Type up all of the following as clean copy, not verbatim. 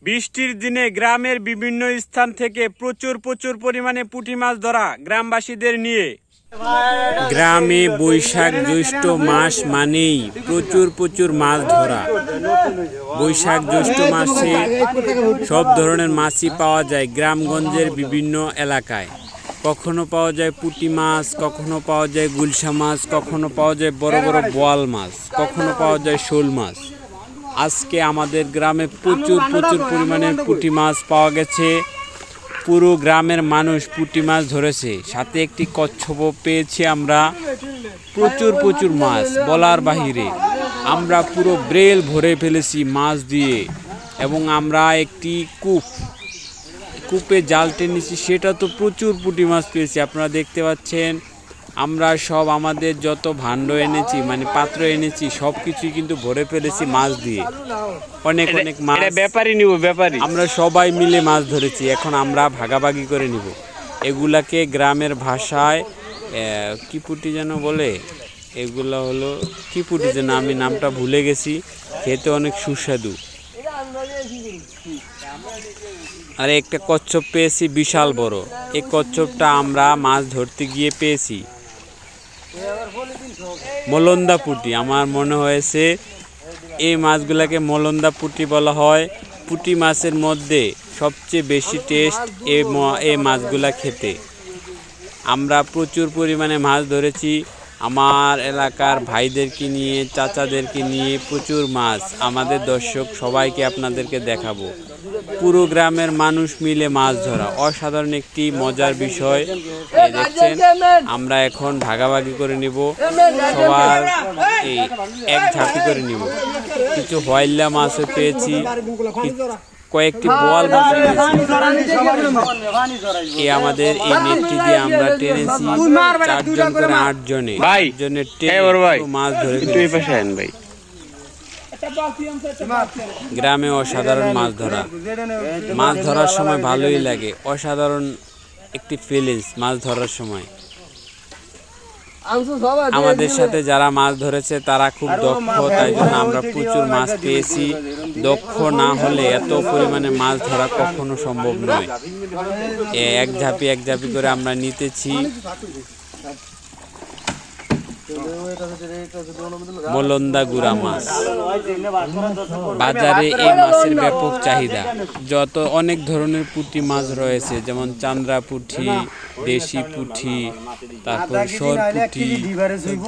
বৃষ্টির দিনে গ্রামের বিভিন্ন স্থান থেকে প্রচুর পরিমাণে পুঁটি মাছ ধরা গ্রামবাসীদের নিয়ে। গ্রামে বৈশাখ জ্যৈষ্ঠ মাস মানেই প্রচুর মাছ ধরা। বৈশাখ জ্যৈষ্ঠ মাসে সব ধরনের মাছই পাওয়া যায় গ্রামগঞ্জের বিভিন্ন এলাকায়। কখনো পাওয়া যায় পুঁটি মাছ, কখনো পাওয়া যায় গুলশা মাছ, কখনো পাওয়া যায় বড় বড় বোয়াল মাছ, কখনো পাওয়া যায় শোল মাছ। আজকে আমাদের গ্রামে প্রচুর পরিমাণে পুঁটি মাছ পাওয়া গেছে। পুরো গ্রামের মানুষ পুঁটি মাছ ধরেছে, সাথে একটি কচ্ছপও পেয়েছি আমরা। প্রচুর মাছ বলার বাহিরে। আমরা পুরো ব্রেল ভরে ফেলেছি মাছ দিয়ে, এবং আমরা একটি কূপে জাল টেনেছি, সেটা তো প্রচুর পুঁটি মাছ পেয়েছি। আপনারা দেখতে পাচ্ছেন আমরা সব আমাদের যত ভাণ্ড এনেছি, মানে পাত্র এনেছি, সব কিছুই কিন্তু ভরে ফেলেছি মাছ দিয়ে। অনেক মাছ ব্যাপারী আমরা সবাই মিলে মাছ ধরেছি। এখন আমরা ভাগাভাগি করে নিব। এগুলাকে গ্রামের ভাষায় কি পুঁটি যেন বলে, এগুলা হলো কি পুঁটি যেন, আমি নামটা ভুলে গেছি। খেতে অনেক সুস্বাদু। আর একটা কচ্ছপ পেয়েছি বিশাল বড়। এই কচ্ছপটা আমরা মাছ ধরতে গিয়ে পেয়েছি। মলন্দা পুঁটি, আমার মনে হয়েছে এই মাছগুলাকে মলন্দা পুঁটি বলা হয়। পুঁটি মাছের মধ্যে সবচেয়ে বেশি টেস্ট এই মাছগুলা খেতে। আমরা প্রচুর পরিমাণে মাছ ধরেছি। আমার এলাকার ভাইদেরকে নিয়ে, চাচাদেরকে নিয়ে প্রচুর মাছ। আমাদের দর্শক সবাইকে আপনাদেরকে দেখাবো। পুরো গ্রামের মানুষ মিলে মাছ ধরা অসাধারণ একটি মজার বিষয়। দেখছেন আমরা এখন ভাগাভাগি করে নিব, সবার এই এক ঝাঁপি করে নিব। কিছু হয়লা মাছও পেয়েছি, কয়েকটি বোয়াল মাছ পেয়েছি। আমাদের এই নেটটি দিয়ে আমরা টেনেছি 4 জন করে 8 জনে মাছ ধরে। ভাই গ্রামে অসাধারণ মাছ ধরার সময় ভালোই লাগে। অসাধারণ একটি ফিলিংস মাছ ধরার সময়। আমাদের সাথে যারা মাছ ধরেছে তারা খুব দক্ষ, তাই জন্য আমরা প্রচুর মাছ পেয়েছি। দক্ষ না হলে এত পরিমাণে মাছ ধরা কখনো সম্ভব নয়। এক ঝাঁপি করে আমরা নিতেছি। মলন্দা গুড়া মাছ বাজারে এই মাছের ব্যাপক চাহিদা। যত অনেক ধরনের পুঁটি মাছ রয়েছে, যেমন চান্দ্রা পুঁটি, দেশি পুঁটি, তারপর সর পুঁটি,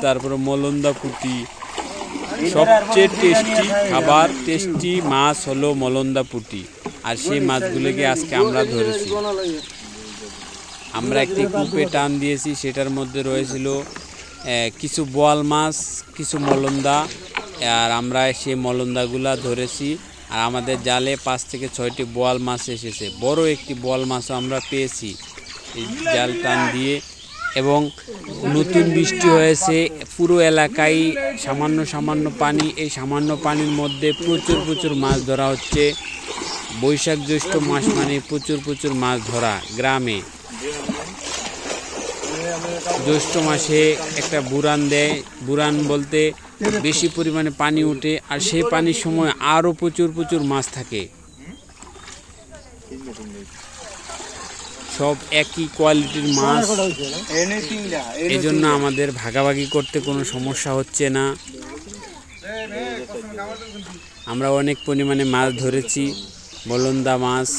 তারপর মলন্দা পুঁটি। সবচেয়ে টেস্টি মাছ হলো মলন্দা পুঁটি। আর সেই মাছগুলোকে আজকে আমরা ধরেছি। আমরা একটি কূপে টান দিয়েছি, সেটার মধ্যে রয়েছিল কিছু বোয়াল মাছ, কিছু মলন্দা। আর আমরা সেই মলন্দাগুলা ধরেছি। আর আমাদের জালে 5 থেকে 6টি বোয়াল মাছ এসেছে। বড় একটি বোয়াল মাছও আমরা পেয়েছি এই জাল টান দিয়ে। এবং নতুন বৃষ্টি হয়েছে, পুরো এলাকায় সামান্য পানি। এই সামান্য পানির মধ্যে প্রচুর মাছ ধরা হচ্ছে। বৈশাখ জ্যৈষ্ঠ মাস মানে প্রচুর মাছ ধরা গ্রামে। জ্যৈষ্ঠ মাসে একটা বুরান দেয়। বুরান বলতে বেশি পরিমাণে পানি ওঠে, আর সেই পানির সময় আরও প্রচুর মাছ থাকে। সব একই কোয়ালিটির মাছ, এই জন্য আমাদের ভাগাভাগি করতে কোনো সমস্যা হচ্ছে না। আমরা অনেক পরিমাণে মাছ ধরেছি। মলন্দা মাছ,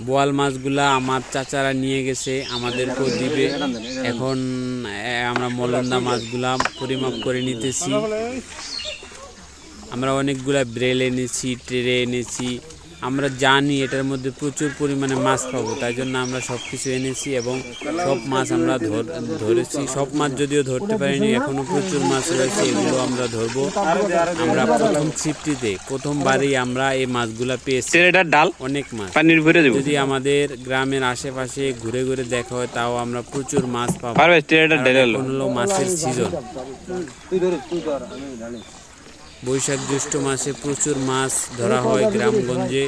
বোয়াল মাছগুলা আমার চাচারা নিয়ে গেছে, আমাদেরকেও দিবে। এখন আমরা মলন্দা মাছগুলা পরিমাপ করে নিতেছি। আমরা অনেকগুলা ব্রেল এনেছি, ট্রে এনেছি। আমরা জানি এটার মধ্যে প্রচুর পরিমাণে মাছ পাবো, তাই জন্য আমরা সব কিছু এনেছি এবং সব মাছ আমরা ধরেছি। সব মাছ যদিও ধরতে পারিনি, এখনো প্রচুর মাছ রয়েছে, এগুলো আমরা ধরবো। আমরা প্রথম ছিপটিতে প্রথমবারই আমরা এই মাছগুলা পেয়েছি। অনেক মাছ যদি আমাদের গ্রামের আশেপাশে ঘুরে দেখা হয়, তাও আমরা প্রচুর মাছ পাবো। এখন হলো মাছের সিজন। বৈশাখ জ্যৈষ্ঠ মাসে প্রচুর মাছ ধরা হয় গ্রামগঞ্জে।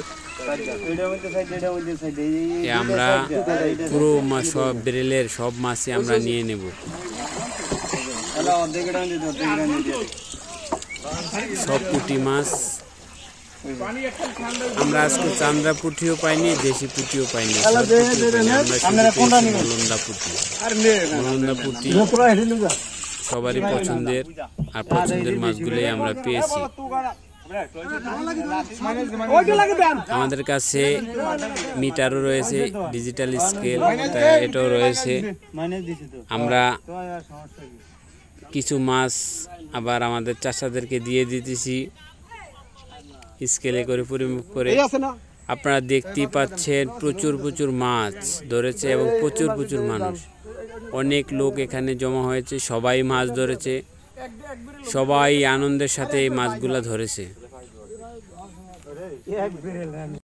আমরা পুরো সব ব্রেলের সব মাছই আমরা নিয়ে নেব। সব পুঁটি মাছ আমরা আজকে চান্দ্রা পুঁটিও পাইনি, দেশি পুঁটিও পাইনি, আমরা শুধু পেয়েছি মলন্দা পুঁটি। মলন্দা পুঁটি সবারই পছন্দের, আর পছন্দের মাছগুলোই আমরা পেয়েছি। আমাদের কাছে মিটারও রয়েছে, ডিজিটাল স্কেল এটাও রয়েছে। আমরা কিছু মাছ আবার আমাদের চাষাদেরকে দিয়ে দিতেছি স্কেলে করে পরিমাপ করে। আপনারা দেখতেই পাচ্ছেন প্রচুর প্রচুর মাছ ধরেছে এবং প্রচুর প্রচুর মানুষ, অনেক লোক এখানে জমা হয়েছে, সবাই মাছ ধরেছে, সবাই আনন্দের সাথে এই মাছগুলা ধরেছে।